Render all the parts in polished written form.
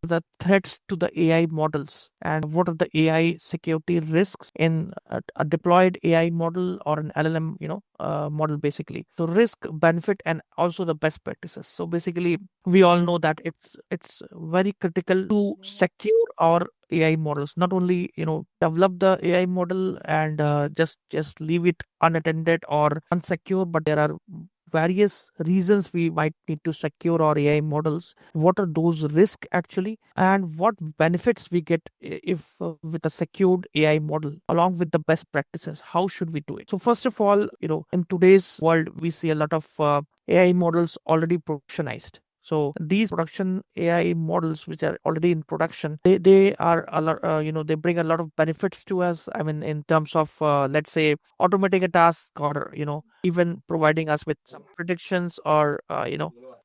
the threats to the AI models and what are the AI security risks in a deployed AI model or an LLM, model basically. So risk, benefit, and also the best practices. So basically, we all know that it's very critical to secure our AI models. Not only develop the AI model and just leave it unattended or unsecure, but there are various reasons we might need to secure our AI models. What are those risks actually, and what benefits we get if with a secured AI model, along with the best practices? How should we do it? So first of all, in today's world, we see a lot of AI models already productionized. So these production AI models, which are already in production, they are a lot, they bring a lot of benefits to us. I mean, in terms of let's say automating a task, or even providing us with some predictions, or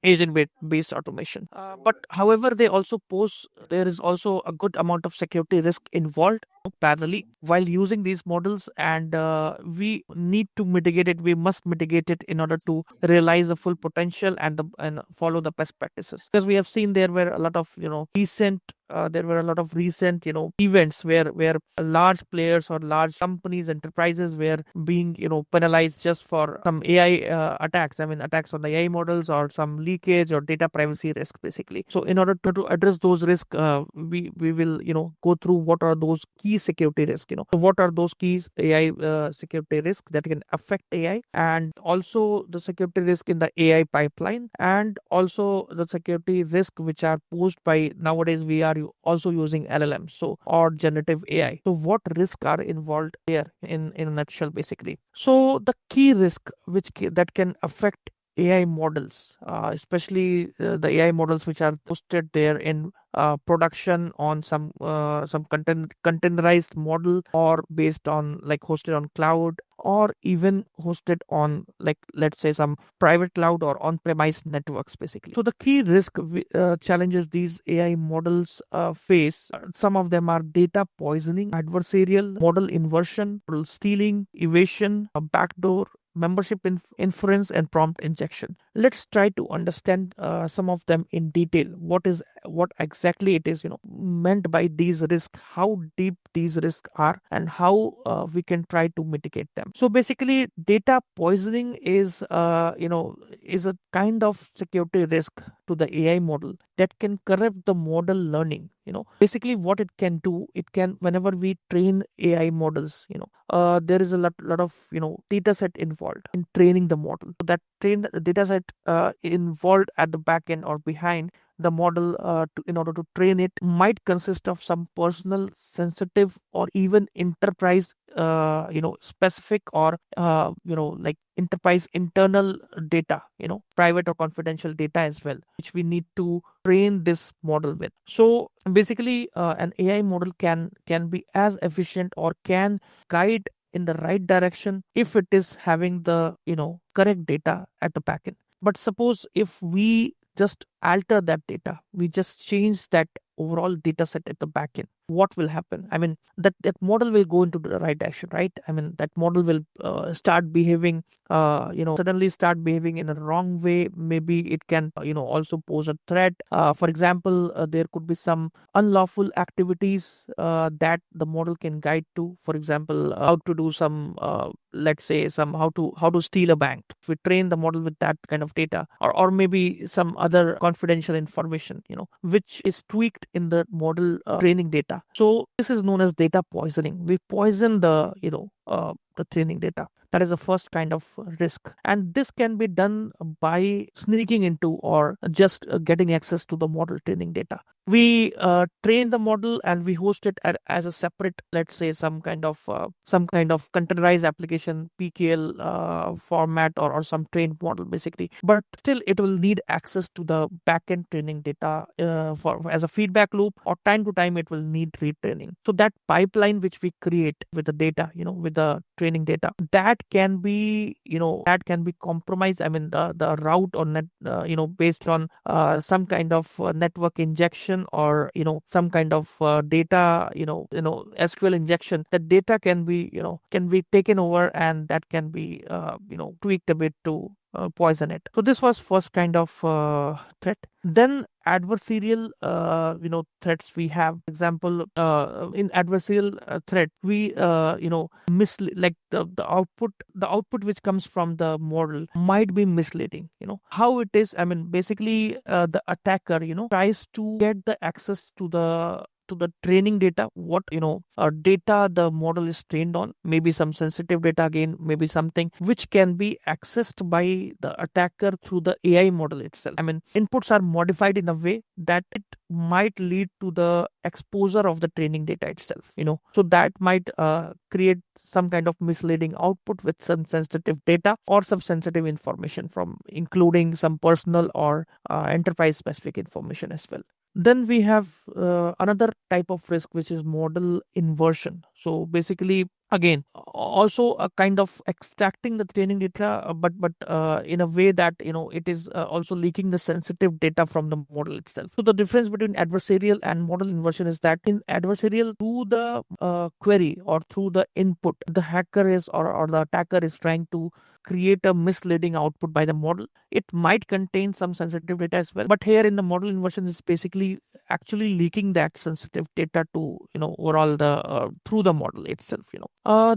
agent based automation. But however, they also pose there is also a good amount of security risk involved parallelly while using these models, and we need to mitigate it. We must mitigate it in order to realize the full potential and follow the best practices, because we have seen there were a lot of recent events where large players or large companies, enterprises were being penalized just for some AI attacks. I mean, attacks on the AI models, or some leakage or data privacy risk basically. So in order to address those risks, we will go through what are those key security risks. So what are those key AI security risks that can affect AI, and also the security risk in the AI pipeline, and also the security risk which are posed by nowadays we are also using LLMs, so or generative AI. So what risks are involved there in a nutshell basically? So the key risk that can affect AI models, especially the AI models which are hosted there in production on some containerized model, or based on like hosted on cloud, or even hosted on, like, let's say some private cloud or on-premise networks basically. So the key risk challenges these AI models face, some of them are data poisoning, adversarial model inversion, model stealing, evasion, a backdoor membership inference, and prompt injection. Let's try to understand some of them in detail. What exactly it is meant by these risks, how deep these risks are, and how we can try to mitigate them. So basically, data poisoning is a kind of security risk to the AI model that can corrupt the model learning. Basically what it can do, it can, whenever we train AI models, there is a lot of data set involved in training the model. So that trained data set involved at the back end or behind the model, in order to train it, might consist of some personal, sensitive, or even enterprise specific, or like enterprise internal data, private or confidential data as well, which we need to train this model with. So basically an AI model can be as efficient, or can guide in the right direction, if it is having the correct data at the backend. But suppose if we just alter that data, we just change that overall data set at the backend, what will happen? I mean, that model will go into the right direction, right? I mean, that model will start behaving suddenly start behaving in a wrong way. Maybe it can also pose a threat. For example, there could be some unlawful activities that the model can guide to. For example, how to do some let's say some how to steal a bank. If we train the model with that kind of data, or maybe some other confidential information which is tweaked in the model training data. So this is known as data poisoning. We poison the training data. That is the first kind of risk, and this can be done by sneaking into, or just getting access to the model training data. We train the model and we host it as a separate, let's say some kind of containerized application, PKL format, or some trained model basically. But still it will need access to the backend training data for as a feedback loop, or time to time it will need retraining. So that pipeline which we create with the data, with the training data, that can be compromised. I mean, the route or net based on some kind of network injection, or some kind of data SQL injection. That data can be taken over, and that can be tweaked a bit to poison it. So this was first kind of threat. Then adversarial threats we have. For example, in adversarial threat, we like the output which comes from the model might be misleading. How it is, I mean, basically, the attacker tries to get the access to the training data, what data the model is trained on, maybe some sensitive data, again maybe something which can be accessed by the attacker through the AI model itself. I mean, inputs are modified in a way that it might lead to the exposure of the training data itself. So that might create some kind of misleading output with some sensitive data or some sensitive information, from including some personal or enterprise specific information as well. Then we have another type of risk, which is model inversion. So basically, again, also a kind of extracting the training data, but in a way that it is also leaking the sensitive data from the model itself. So the difference between adversarial and model inversion is that in adversarial, through the query or through the input, the hacker is or the attacker is trying to create a misleading output by the model. It might contain some sensitive data as well, but here in the model inversion is basically actually leaking that sensitive data to overall the through the model itself.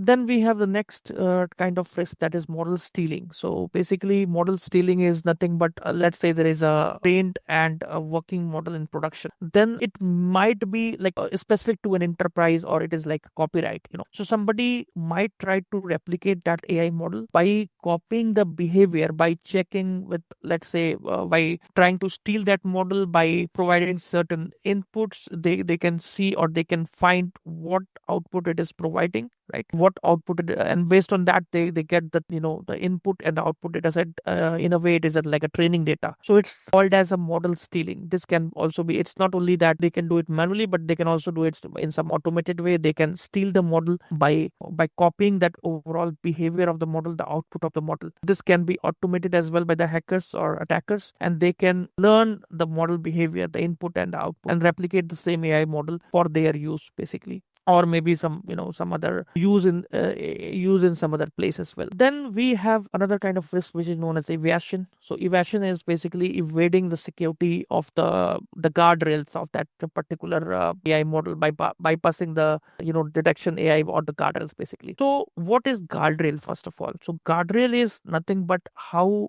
Then we have the next kind of risk, that is model stealing. So basically, model stealing is nothing but let's say there is a trained and a working model in production, then it might be like specific to an enterprise, or it is like copyright. So somebody might try to replicate that AI model by copying the behavior, by checking with, let's say, by trying to steal that model by providing certain inputs. They can see, or they can find what output it is providing, right? What output and based on that, they get the the input and the output data set. In a way, it is like a training data. So it's called as a model stealing. This can also be, it's not only that they can do it manually, but they can also do it in some automated way. They can steal the model by copying that overall behavior of the model, the output of the model. This can be automated as well by the hackers or attackers, and they can learn the model behavior, the input and the output, and replicate the same AI model for their use, basically, or maybe some some other use in some other place as well. Then we have another kind of risk, which is known as evasion. So evasion is basically evading the security of the guardrails of that particular AI model by bypassing the detection AI or the guardrails, basically. So what is guardrail? First of all, so guardrail is nothing but how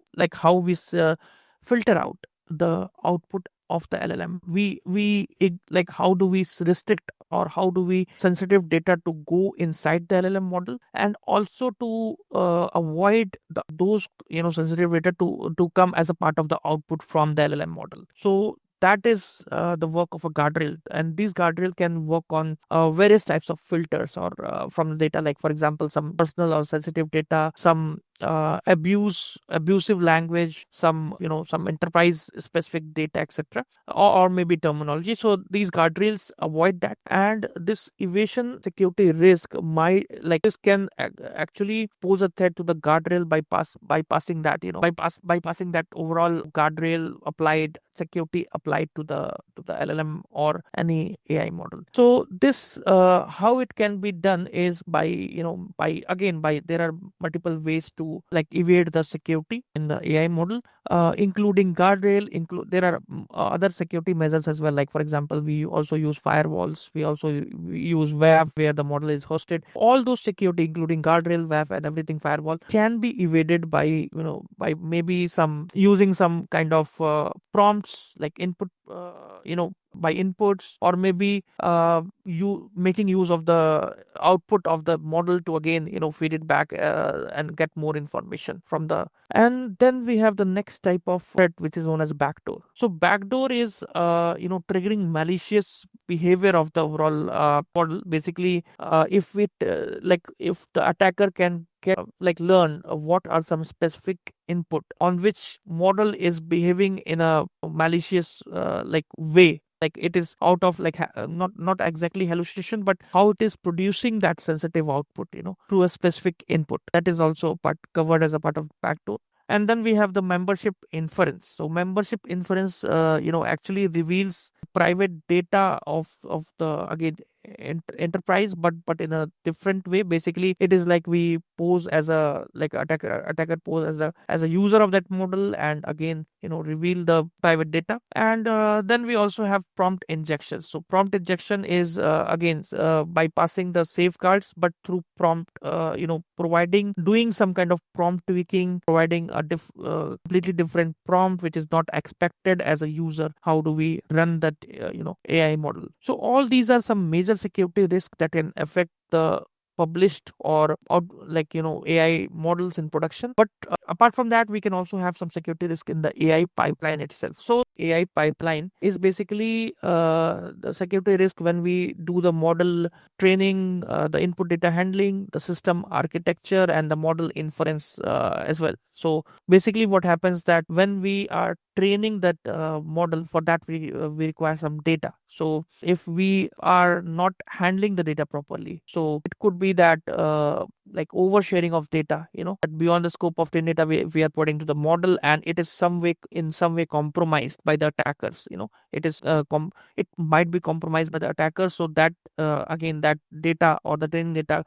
we filter out the output of the LLM. Like, how do we restrict, or how do we sensitive data to go inside the LLM model, and also to avoid those sensitive data to come as a part of the output from the LLM model. So that is the work of a guardrail, and these guardrail can work on various types of filters, or from the data, like for example some personal or sensitive data, some abusive language, some some enterprise specific data, etc., or maybe terminology. So these guardrails avoid that, and this evasion security risk might, like, this can actually pose a threat to the guardrail bypassing that bypassing that overall guardrail applied security applied to the LLM or any AI model. So this how it can be done is by by there are multiple ways to like evade the security in the AI model, including guardrail. There are other security measures as well. Like for example, we also use firewalls. We also use WAF where the model is hosted. All those security, including guardrail, WAF, and everything firewall, can be evaded by by maybe some using some kind of prompts, like input by inputs, or maybe you making use of the output of the model to again feed it back and get more information from the. And then we have the next type of threat, which is known as backdoor. So backdoor is triggering malicious behavior of the overall model. Basically, if it if the attacker can learn what are some specific input on which model is behaving in a malicious way, like it is out of not exactly hallucination, but how it is producing that sensitive output through a specific input. That is also covered as a part of backdoor. And then we have the membership inference. So membership inference actually reveals private data of the, again, enterprise, but in a different way. Basically, it is like we pose as a attacker pose as a user of that model, and again reveal the private data. And then we also have prompt injection. So prompt injection is again bypassing the safeguards, but through prompt, providing, doing some kind of prompt tweaking, providing a completely different prompt which is not expected as a user. How do we run that AI model? So all these are some major security risks that can affect the published or AI models in production. But apart from that, we can also have some security risk in the AI pipeline itself. So AI pipeline is basically the security risk when we do the model training, the input data handling, the system architecture, and the model inference as well. So basically what happens that when we are training that model, for that we require some data. So if we are not handling the data properly, so it could be that oversharing of data, that beyond the scope of the data we are putting to the model, and it is in some way compromised by the attackers. It might be compromised by the attackers, so that again, that data or the training data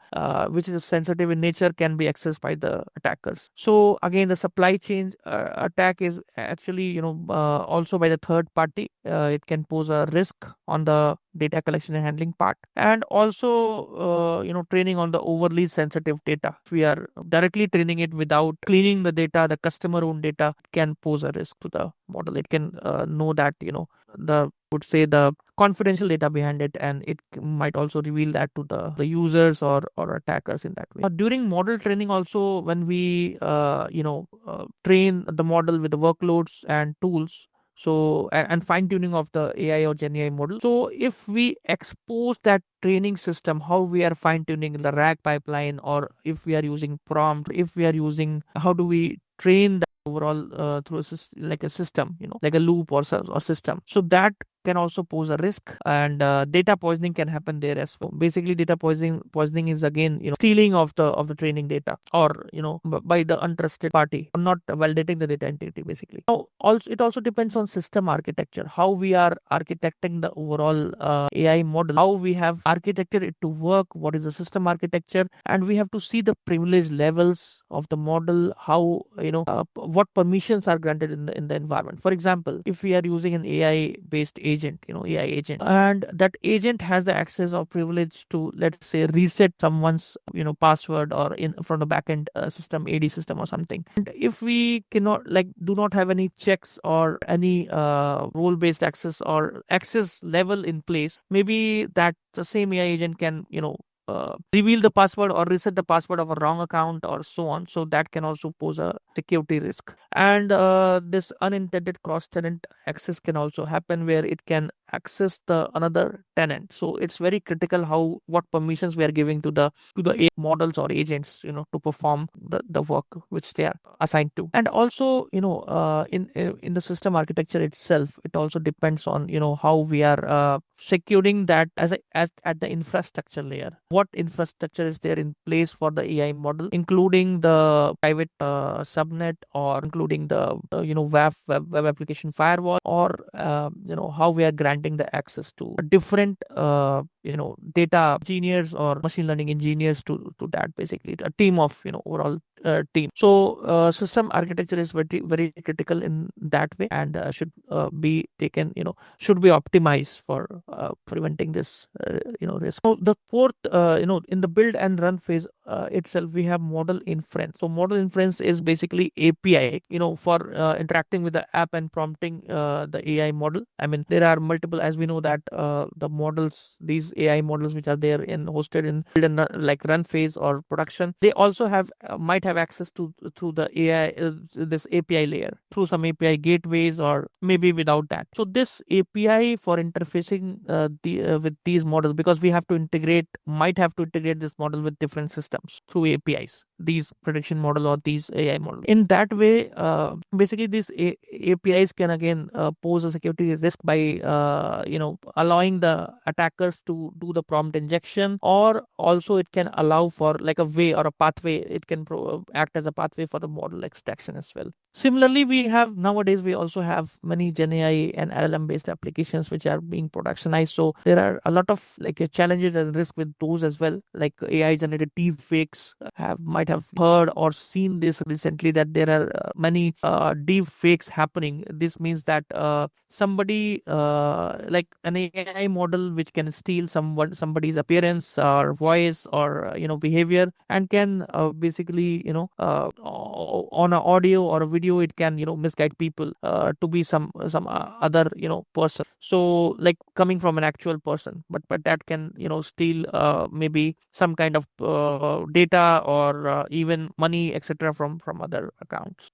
which is sensitive in nature can be accessed by the attackers. So again, the supply chain attack is actually also by the third party. It can pose a risk on the data collection and handling part, and also training on the overly sensitive data. If we are directly training it without cleaning the data, the customer owned data, can pose a risk to the model. It can know that the confidential data behind it, and it might also reveal that to the users or attackers in that way. During model training also, when we train the model with the workloads and tools, so and fine tuning of the AI or Gen AI model. So if we expose that training system, how we are fine tuning the RAG pipeline, or if we are using prompt, if we are using, how do we train the overall through a system, like a loop or system. So that can also pose a risk, and data poisoning can happen there as well. Basically, data poisoning is again stealing of the training data, or by the untrusted party, or not validating the data integrity. Basically, now also it also depends on system architecture, how we are architecting the overall AI model, how we have architected it to work, what is the system architecture, and we have to see the privilege levels of the model, how what permissions are granted in the environment. For example, if we are using an AI based agent, AI agent, and that agent has the access or privilege to, let's say, reset someone's password, or from the backend system, AD system or something. And if we cannot do not have any checks or any role based access or access level in place, maybe that the same AI agent can reveal the password or reset the password of a wrong account, or so on. So that can also pose a security risk. And this unintended cross tenant access can also happen, where it can access the another tenant. So it's very critical what permissions we are giving to the models or agents to perform the work which they are assigned to. And also in the system architecture itself, it also depends on how we are securing that as at the infrastructure layer. What infrastructure is there in place for the AI model, including the private subnet, or including the web application firewall, or how we are granting the access to different data engineers or machine learning engineers to that. Basically, a team of overall team. So system architecture is very very critical in that way, and should be taken should be optimized for preventing this risk. So the fourth in the build and run phase itself, we have model inference. So model inference is basically API for interacting with the app and prompting the AI model. I mean, there are multiple, as we know that the models, these AI models which are there hosted in build and run phase or production, they also might have access to through the AI this API layer, through some API gateways, or maybe without that. So this API for interfacing with these models, because we might have to integrate this model with different systems through APIs, these prediction model or these AI model. In that way, basically these APIs can again pose a security risk by allowing the attackers to do the prompt injection, or also it can allow for like a way or a pathway. It can act as a pathway for the model extraction as well. Similarly, nowadays we also have many Gen AI and LLM based applications which are being productionized. So there are a lot of challenges and risk with those as well, like AI generated deep fakes might have heard or seen this recently, that there are many deep fakes happening. This means that somebody like an AI model which can steal somebody's appearance or voice or behavior, and can basically on a audio or a video, it can misguide people to be some other person, so like coming from an actual person, but that can steal maybe some kind of data or even money, etc., from other accounts.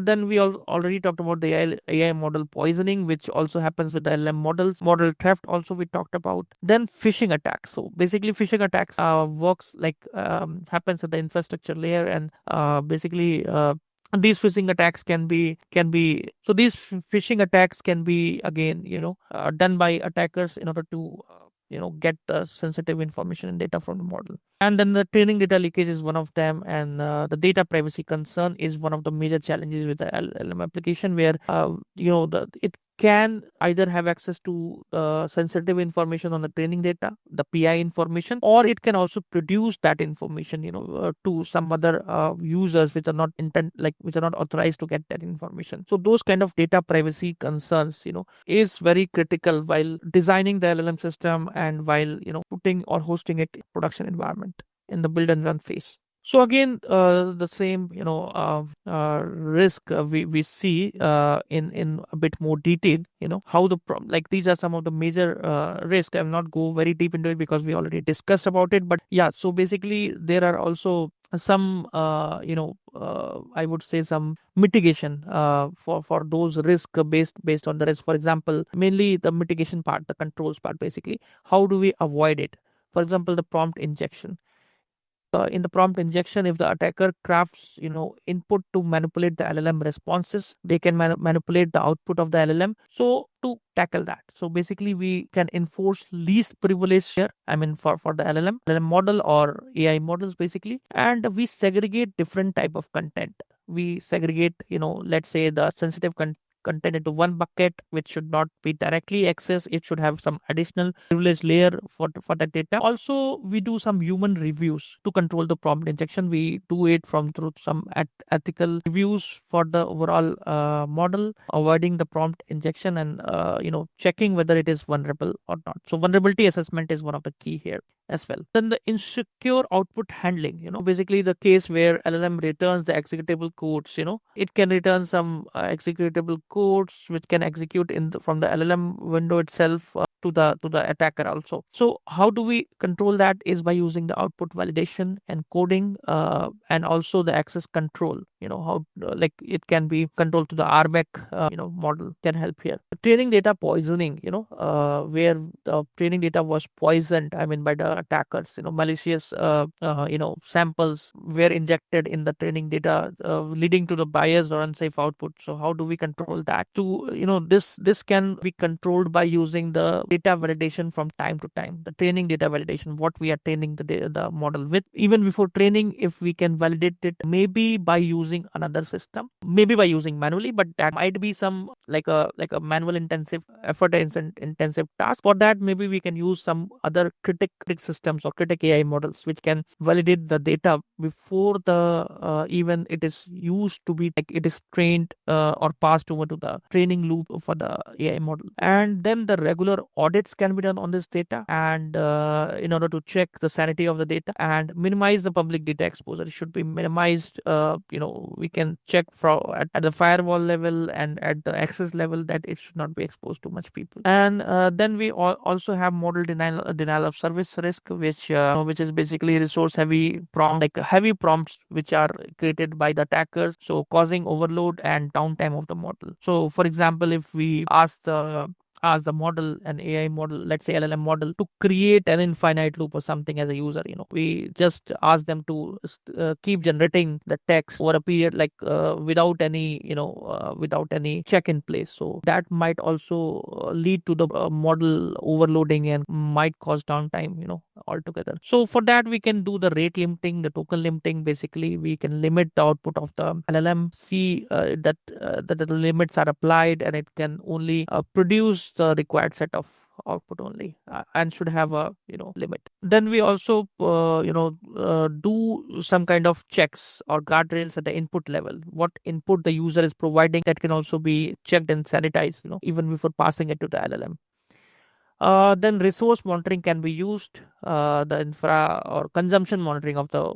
Then we already talked about the AI model poisoning, which also happens with the LM models. Model theft also we talked about. Then phishing attacks. So basically phishing attacks works like happens at the infrastructure layer, and basically these phishing attacks can be so these phishing attacks can be again done by attackers in order to get the sensitive information and data from the model. And then the training data leakage is one of them, and the data privacy concern is one of the major challenges with the LLM application, where it can either have access to sensitive information on the training data, the PI information, or it can also produce that information to some other users which are not which are not authorized to get that information. So those kind of data privacy concerns is very critical while designing the LLM system and while putting or hosting it in production environment in the build and run phase. So again, the same risk we see in a bit more detail. How the like these are some of the major risks. I will not go very deep into it because we already discussed about it. But yeah, so basically there are also some I would say some mitigation for those risk based on the risk. For example, mainly the mitigation part, the controls part. Basically, how do we avoid it? For example, the prompt injection. In the prompt injection, if the attacker crafts input to manipulate the LLM responses, they can manipulate the output of the LLM. So to tackle that, so basically we can enforce least privilege here, I mean for the LLM model or AI models basically, and we segregate different type of content. We segregate let's say the sensitive content into one bucket, which should not be directly accessed. It should have some additional privilege layer for that data. Also, we do some human reviews to control the prompt injection. We do it through some ethical reviews for the overall model, avoiding the prompt injection, and checking whether it is vulnerable or not. So vulnerability assessment is one of the key here as well. Then the insecure output handling, basically the case where LLM returns the executable codes, it can return some executable codes which can execute from the LLM window itself to the attacker also. So how do we control that is by using the output validation and coding and also the access control. How like it can be controlled to the RBAC model can help here. The training data poisoning, where the training data was poisoned, I mean by the attackers, malicious samples were injected in the training data, leading to the biased or unsafe output. So how do we control that? This can be controlled by using the data validation from time to time, the training data validation, what we are training the model with. Even before training, if we can validate it, maybe by using another system, maybe by using manually, but that might be some like a manual intensive effort intensive task. For that, maybe we can use some other critic systems or critic AI models which can validate the data before the even it is used to be like it is trained or passed over to the training loop for the AI model. And then the regular audits can be done on this data, and in order to check the sanity of the data and minimize the public data exposure. It should be minimized. We can check at the firewall level and at the access level that it should not be exposed to much people. And then we also have model denial of service risk, which is basically resource heavy heavy prompts which are created by the attackers, so causing overload and downtime of the model. So for example, if we ask the model, an AI model, let's say LLM model, to create an infinite loop or something as a user, we just ask them to keep generating the text over a period without any check in place. So that might also lead to the model overloading and might cause downtime altogether. So for that, we can do the rate limiting, the token limiting. Basically, we can limit the output of the LLM, see that the limits are applied, and it can only produce the required set of output only, and should have a limit. Then we also do some kind of checks or guardrails at the input level. What input the user is providing, that can also be checked and sanitized, even before passing it to the LLM. Then resource monitoring can be used, the infra or consumption monitoring of the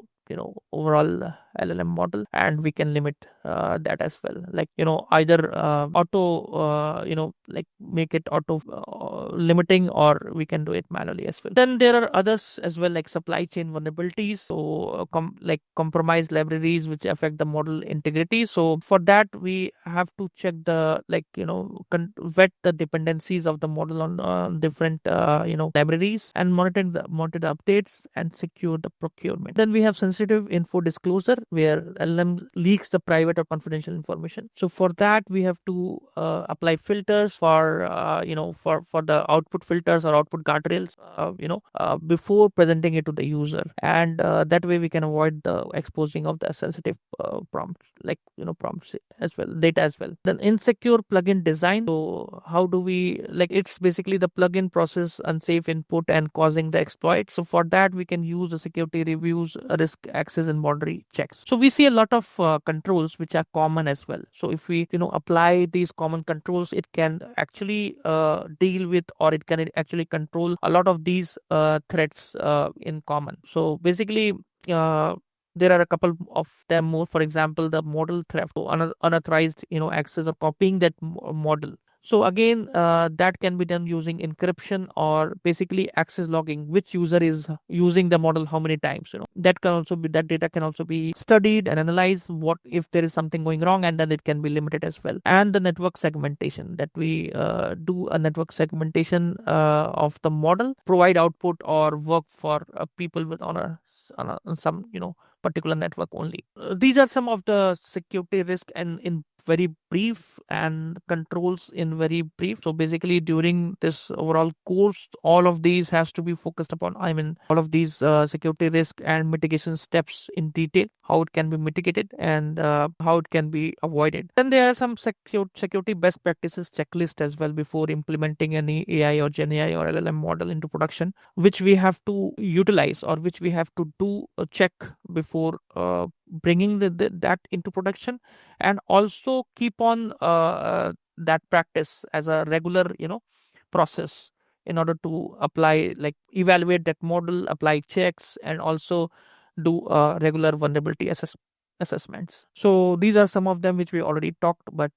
overall LLM model, and we can limit that as well. Like either auto like make it auto limiting, or we can do it manually as well. Then there are others as well, like supply chain vulnerabilities. So like compromised libraries which affect the model integrity. So for that we have to check the vet the dependencies of the model on different libraries, and monitor the updates and secure the procurement. Then we have sensitive info disclosure, where LLM leaks the private or confidential information. So for that we have to apply filters for for the output filters or output guardrails before presenting it to the user, and that way we can avoid the exposing of the sensitive prompts, like prompts as well, data as well. Then insecure plugin design. So how do we, like, it's basically the plugin process unsafe input and causing the exploit. So for that we can use the security reviews, risk access and boundary checks. So we see a lot of controls which are common as well. So if we apply these common controls, it can actually deal with, or it can actually control a lot of these threats in common. So basically there are a couple of them more. For example, the model theft, so unauthorized access or copying that model. So again, that can be done using encryption, or basically access logging, which user is using the model how many times. That data can also be studied and analyzed, what if there is something going wrong, and then it can be limited as well. And the network segmentation, that we do a network segmentation of the model, provide output or work for people with on some particular network only. These are some of the security risk, and in very brief, and controls in very brief. So basically during this overall course, all of these has to be focused upon, I mean, all of these security risk and mitigation steps in detail, how it can be mitigated, and how it can be avoided. Then there are some security best practices checklist as well before implementing any AI or Gen AI or LLM model into production, which we have to utilize, or which we have to do a check before bringing that into production, and also keep on that practice as a regular process, in order to apply, like evaluate that model, apply checks, and also do regular vulnerability assessments. So these are some of them which we already talked, but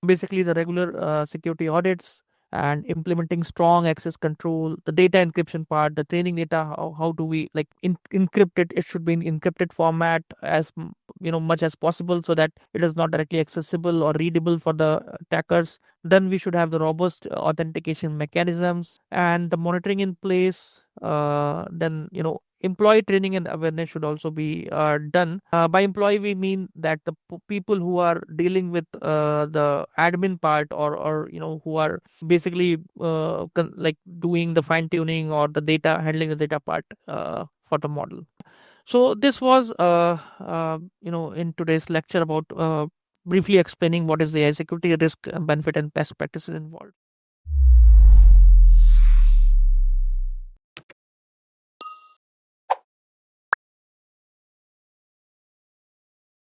basically the regular security audits, and implementing strong access control, the data encryption part, the training data, how do we like encrypt it. It should be in encrypted format as much as possible, so that it is not directly accessible or readable for the attackers. Then we should have the robust authentication mechanisms and the monitoring in place. Then employee training and awareness should also be done. By employee we mean that the people who are dealing with the admin part, or who are basically like doing the fine tuning or the data, handling the data part for the model. So this was in today's lecture about briefly explaining what is the AI security risk, benefit and best practices involved.